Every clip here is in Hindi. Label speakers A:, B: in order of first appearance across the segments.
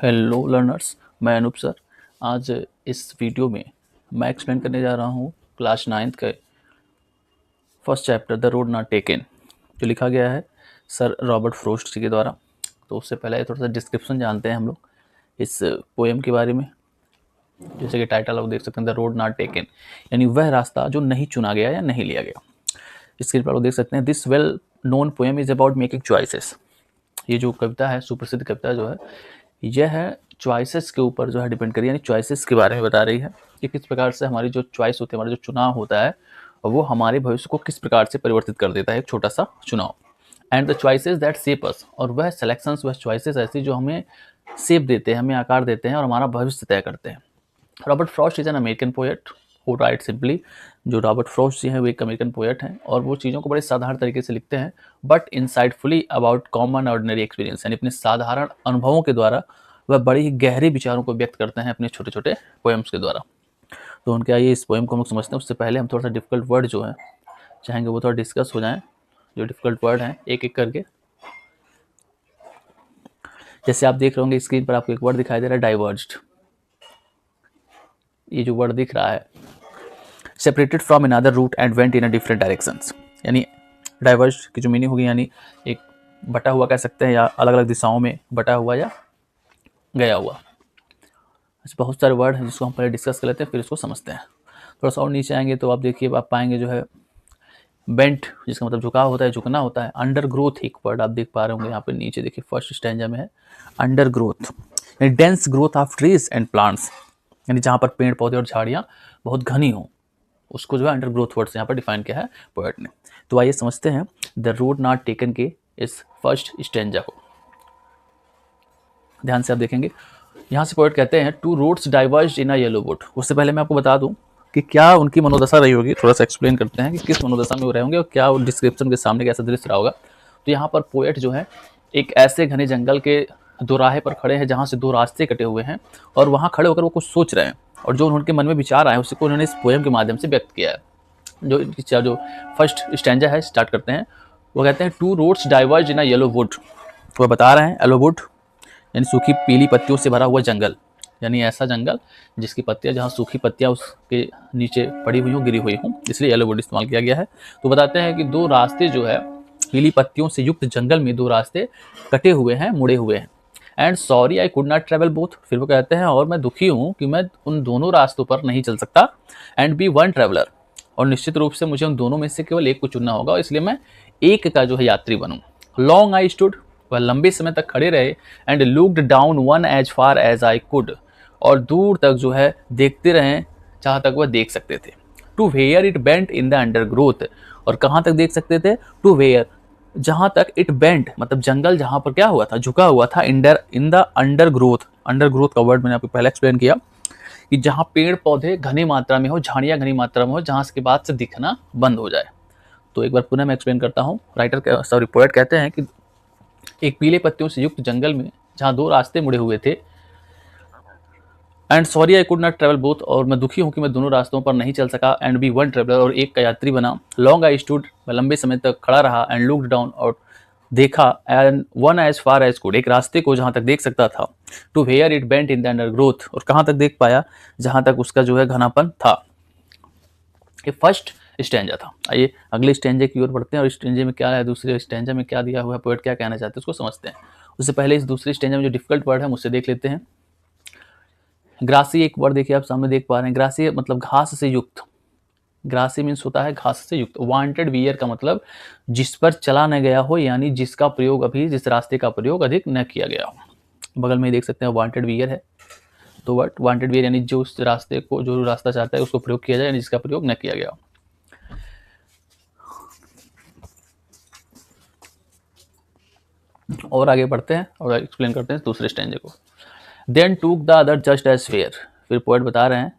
A: हेलो लर्नर्स, मैं अनूप सर। आज इस वीडियो में मैं एक्सप्लेन करने जा रहा हूँ क्लास 9th के first chapter the road not taken, जो लिखा गया है सर रॉबर्ट फ्रोस्ट जी के द्वारा। तो उससे पहले थोड़ा सा डिस्क्रिप्शन जानते हैं हम लोग इस पोएम के बारे में। जैसे कि टाइटल आप देख सकते हैं, द रोड नॉट टेकन, यानी वह रास्ता जो नहीं चुना गया या नहीं लिया गया। स्क्रीन पर आप देख सकते हैं, this well known poem is about making choices. ये जो कविता है, सुप्रसिद्ध कविता जो है, यह है चॉइसेस के ऊपर जो है डिपेंड करी, यानी चॉइसेस के बारे में बता रही है कि किस प्रकार से हमारी जो चॉइस होती है, हमारा जो चुनाव होता है, वो हमारे भविष्य को किस प्रकार से परिवर्तित कर देता है, एक छोटा सा चुनाव। And the choices that shape us, और वह सिलेक्शंस, वह चॉइसेस ऐसी जो हमें शेप देते हैं, हमें आकार देते हैं और हमारा भविष्य तय करते हैं। Robert Frost is an American poet who right simply. जो रॉबर्ट फ्रॉस्ट जी हैं वो एक अमेरिकन पोएट हैं और वो चीज़ों को बड़े साधारण तरीके से लिखते हैं, but insightfully about common ordinary experience, यानी अपने साधारण अनुभवों के द्वारा वह बड़े ही गहरे विचारों को व्यक्त करते हैं अपने छोटे छोटे पोएम्स के द्वारा। तो उनके आइए इस पोएम को हम लोग समझते हैं। उससे पहले हम थोड़ा सा डिफिकल्ट वर्ड जो है चाहेंगे वो थोड़ा डिस्कस हो जाएं, जो डिफिकल्ट वर्ड हैं एक एक करके। जैसे आप देख रहे होंगे स्क्रीन पर आपको एक वर्ड दिखाई दे रहा है, डाइवर्ज्ड। ये जो वर्ड दिख रहा है, separated from another root and went in a different directions, यानी डाइवर्ज की जो मीनिंग होगी, यानी एक बटा हुआ कह सकते हैं, या अलग अलग दिशाओं में बटा हुआ या गया हुआ। ऐसे बहुत सारे वर्ड हैं जिसको हम पहले डिस्कस कर लेते हैं, फिर इसको समझते हैं। थोड़ा सा और नीचे आएंगे तो आप देखिए, आप पाएंगे जो है बेंट, जिसका मतलब झुकाव होता है, झुकना होता है। अंडर ग्रोथ एक वर्ड आप देख पा रहे होंगे यहाँ पे नीचे, देखिए फर्स्ट स्टैंजा में है अंडर ग्रोथ, यानी dense growth of trees and plants, यानी जहाँ पर पेड़ पौधे और झाड़ियाँ बहुत घनी हों, उसको जो है अंडर ग्रोथ वर्ड से यहाँ पर डिफाइन किया है पोएट ने। तो आइए समझते हैं द रोड नॉट टेकन के इस फर्स्ट स्टैंजा को। ध्यान से आप देखेंगे, यहाँ से पोएट कहते हैं two roads डाइवर्ज्ड in a yellow would. उससे पहले मैं आपको बता दूं कि क्या उनकी मनोदशा रही होगी, थोड़ा सा एक्सप्लेन करते हैं कि किस मनोदशा में वो रहे होंगे और क्या डिस्क्रिप्शन के सामने कैसा दृश्य रहा होगा। तो यहाँ पर पोएट जो है एक ऐसे घने जंगल के दोराहे पर खड़े हैं जहाँ से दो रास्ते कटे हुए हैं, और वहाँ खड़े होकर वो कुछ सोच रहे हैं, और जो उनके मन में विचार आए उसको उन्होंने इस पोएम के माध्यम से व्यक्त किया है। जो फर्स्ट स्टैंजा है, स्टार्ट करते हैं। वो कहते हैं to roads diverged in a yellow would. वो बता रहे हैं येलो वुड यानी सूखी पीली पत्तियों से भरा हुआ जंगल, यानी ऐसा जंगल जिसकी पत्तियां, जहाँ सूखी पत्तियां उसके नीचे पड़ी हुई हों, गिरी हुई हों, इसलिए येलो वुड इस्तेमाल किया गया है। तो बताते हैं कि दो रास्ते जो है, पीली पत्तियों से युक्त जंगल में दो रास्ते कटे हुए हैं, मुड़े हुए हैं। And sorry I could not travel both. फिर वो कहते हैं और मैं दुखी हूँ कि मैं उन दोनों रास्तों पर नहीं चल सकता। एंड बी वन ट्रेवलर, और निश्चित रूप से मुझे उन दोनों में से केवल एक को चुनना होगा, इसलिए मैं एक का जो है यात्री बनूं। लॉन्ग आई स्टूड, वह लंबे समय तक खड़े रहे। And looked down one as far as I could, और दूर तक जो है देखते रहे जहाँ तक वह देख सकते थे। To where it bent in the undergrowth, और कहाँ तक देख सकते थे, टू वेयर जहाँ तक इट बेंट मतलब जंगल जहाँ पर क्या हुआ था, झुका हुआ था, इन the under growth. Under growth का वर्ड मैंने आपको पहले एक्सप्लेन किया कि जहाँ पेड़ पौधे घनी मात्रा में हो, झाड़ियाँ घनी मात्रा में हो, जहाँ के बाद से दिखना बंद हो जाए। तो एक बार पुनः मैं एक्सप्लेन करता हूँ। पोएट कहते हैं कि एक पीले पत्तियों से युक्त जंगल में जहाँ दो रास्ते मुड़े हुए थे, and sorry I could not travel both, और मैं दुखी हूँ कि मैं दोनों रास्तों पर नहीं चल सका। एंड बी वन ट्रेवलर, और एक का यात्री बना। लॉन्ग आई स्टूड, मैं लंबे समय तक खड़ा रहा। एंड लुक्ड डाउन, और देखा। And one as far as could, एक रास्ते को जहाँ तक देख सकता था। To where it bent in the undergrowth, और कहाँ तक देख पाया, जहाँ तक उसका जो है घनापन था। ये फर्स्ट स्टैंजा था। आइए अगले स्टैंजे की ओर बढ़ते हैं, और स्टैंजे में क्या है, दूसरे स्टैंजा में क्या दिया हुआ है, पोएट क्या कहना चाहते हैं उसको समझते हैं। उससे पहले इस दूसरे स्टैंजा में जो डिफिकल्ट वर्ड है मुझसे देख लेते हैं। ग्रासी एक वर्ड देखिए आप सामने देख पा रहे हैं, ग्रासी मतलब घास से युक्त। ग्रासी मीन्स होता है घास से युक्त। वांटेड वियर का मतलब जिस पर चला न गया हो, यानी जिसका प्रयोग अभी, जिस रास्ते का प्रयोग अधिक न किया गया हो। बगल में देख सकते हैं वांटेड वियर है। तो वर्ड वांटेड वियर यानी जो उस रास्ते को, जो रास्ता चाहता है उसको प्रयोग किया जाए, यानी जिसका प्रयोग न किया गया हो। और आगे बढ़ते हैं और एक्सप्लेन करते हैं दूसरे स्टैंजे को। Then took the other just as fair. फिर पोएट बता रहे हैं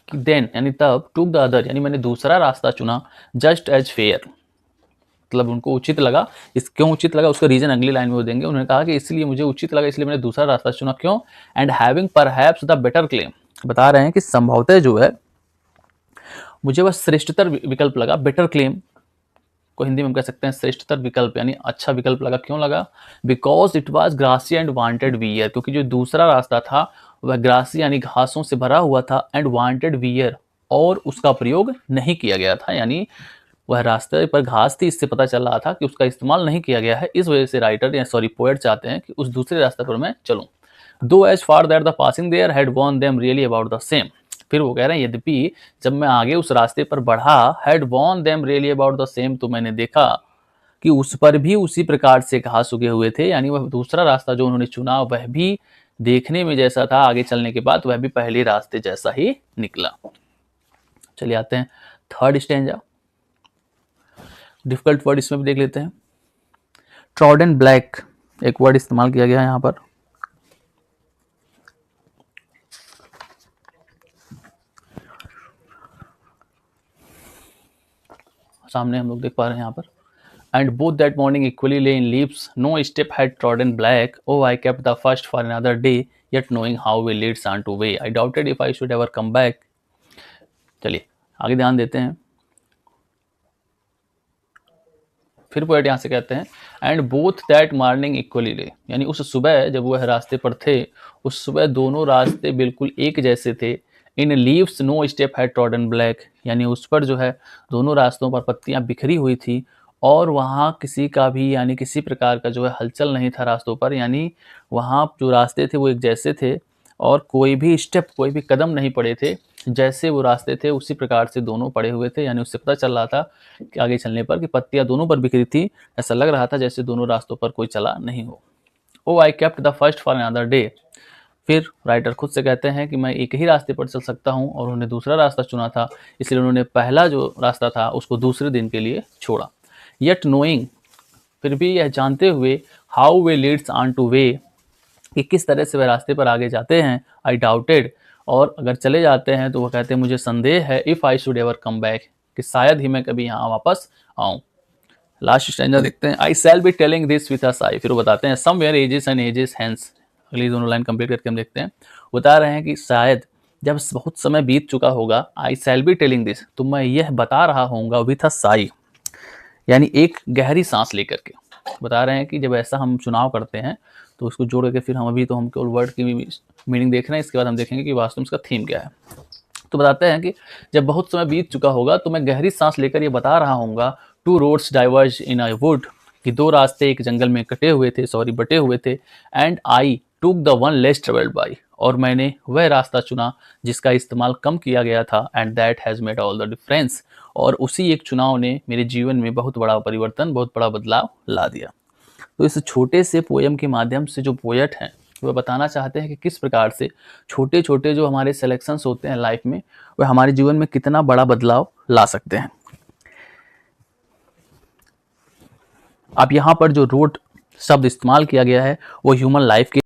A: कि देन यानी तब, टूक द अदर यानी मैंने दूसरा रास्ता चुना, जस्ट एज फेयर मतलब उनको उचित लगा। इस क्यों उचित लगा उसका रीजन अगली लाइन में वो देंगे। उन्होंने कहा कि इसलिए मुझे उचित लगा, इसलिए मैंने दूसरा रास्ता चुना। क्यों? And having perhaps the better claim, बता रहे हैं कि संभवतः जो है मुझे वह श्रेष्ठतर विकल्प लगा। बेटर क्लेम को हिंदी में हम कह सकते हैं श्रेष्ठतर विकल्प, यानी अच्छा विकल्प लगा। क्यों लगा? Because it was grassy and wanted wear, क्योंकि जो दूसरा रास्ता था वह ग्रासी यानी घासों से भरा हुआ था, एंड वांटेड वियर, और उसका प्रयोग नहीं किया गया था, यानी वह रास्ते पर घास थी, इससे पता चल रहा था कि उसका इस्तेमाल नहीं किया गया है। इस वजह से राइटर या सॉरी पोएट चाहते हैं कि उस दूसरे रास्ते पर मैं चलूं। Though as far that the passing there had worn them really about the same. फिर वो कह रहे हैं यद्यपि जब मैं आगे उस रास्ते पर बढ़ा, had worn them really about the same, तो मैंने देखा कि उस पर भी उसी प्रकार से घास उगे हुए थे, यानी वह दूसरा रास्ता जो उन्होंने चुना वह भी देखने में जैसा था, आगे चलने के बाद वह भी पहले रास्ते जैसा ही निकला। चलिए आते हैं थर्ड स्टैंजा। डिफिकल्ट वर्ड इसमें भी देख लेते हैं। ट्रॉडन ब्लैक एक वर्ड इस्तेमाल किया गया है यहाँ पर। सामने हम लोग देख पा रहे हैं यहाँ पर। And both that morning equally lay in leaves, no step had trodden black. Oh, I kept the first for another day, yet knowing how we leads on to way. I doubted if I should ever come back. चलिए आगे ध्यान देते हैं। फिर पोएट यहाँ से कहते हैं and both that morning equally ले, यानी उस सुबह जब वह रास्ते पर थे, उस सुबह दोनों रास्ते बिल्कुल एक जैसे थे। In leaves no step had trodden black, यानी उस पर जो है दोनों रास्तों पर पत्तियां बिखरी हुई थी, और वहाँ किसी का भी यानी किसी प्रकार का जो है हलचल नहीं था रास्तों पर, यानी वहाँ जो रास्ते थे वो एक जैसे थे, और कोई भी स्टेप कोई भी कदम नहीं पड़े थे, जैसे वो रास्ते थे उसी प्रकार से दोनों पड़े हुए थे। यानी उससे पता चल रहा था कि आगे चलने पर कि पत्तियां दोनों पर बिखरी थी, ऐसा लग रहा था जैसे दोनों रास्तों पर कोई चला नहीं हो। Oh I kept the first for another day. फिर राइटर खुद से कहते हैं कि मैं एक ही रास्ते पर चल सकता हूँ, और उन्होंने दूसरा रास्ता चुना था, इसलिए उन्होंने पहला जो रास्ता था उसको दूसरे दिन के लिए छोड़ा। येट नोइंग, फिर भी यह जानते हुए, how way Leeds on two way, कि किस तरह से वह रास्ते पर आगे जाते हैं। आई डाउटेड, और अगर चले जाते हैं तो वह कहते हैं मुझे संदेह है, if I should ever come back, कि शायद ही मैं कभी यहाँ वापस आऊँ। लास्ट स्टैंजा देखते हैं। I shall be telling this with a sigh, फिर वो बताते हैं somewhere ages and ages hence. अगली दोनों लाइन कंप्लीट करके हम देखते हैं। बता रहे हैं कि शायद जब बहुत समय बीत चुका होगा, आई शैल बी टेलिंग दिस, तो मैं यह बता रहा होऊंगा विथ अ साई, यानी एक गहरी सांस लेकर के। बता रहे हैं कि जब ऐसा हम चुनाव करते हैं तो उसको जोड़ के फिर हम अभी तो हम केवल वर्ड की मीनिंग देख रहे हैं, इसके बाद हम देखेंगे कि वास्तव में इसका थीम क्या है। तो बताते हैं कि जब बहुत समय बीत चुका होगा तो मैं गहरी सांस लेकर ये बता रहा हूँगा, two roads diverged in a wood, कि दो रास्ते एक जंगल में बटे हुए थे, and I took the one less travelled by, और मैंने वह रास्ता चुना जिसका इस्तेमाल कम किया गया था, and that has made all the difference, और उसी एक चुनाव ने मेरे जीवन में बहुत बड़ा परिवर्तन, बहुत बड़ा बदलाव ला दिया। तो इस छोटे से पोयम के माध्यम से जो पोएट हैं वह बताना चाहते हैं कि किस प्रकार से छोटे छोटे जो हमारे सिलेक्शंस होते हैं लाइफ में, वह हमारे जीवन में कितना बड़ा बदलाव ला सकते हैं। अब यहाँ पर जो रोड शब्द इस्तेमाल किया गया है वो ह्यूमन लाइफ के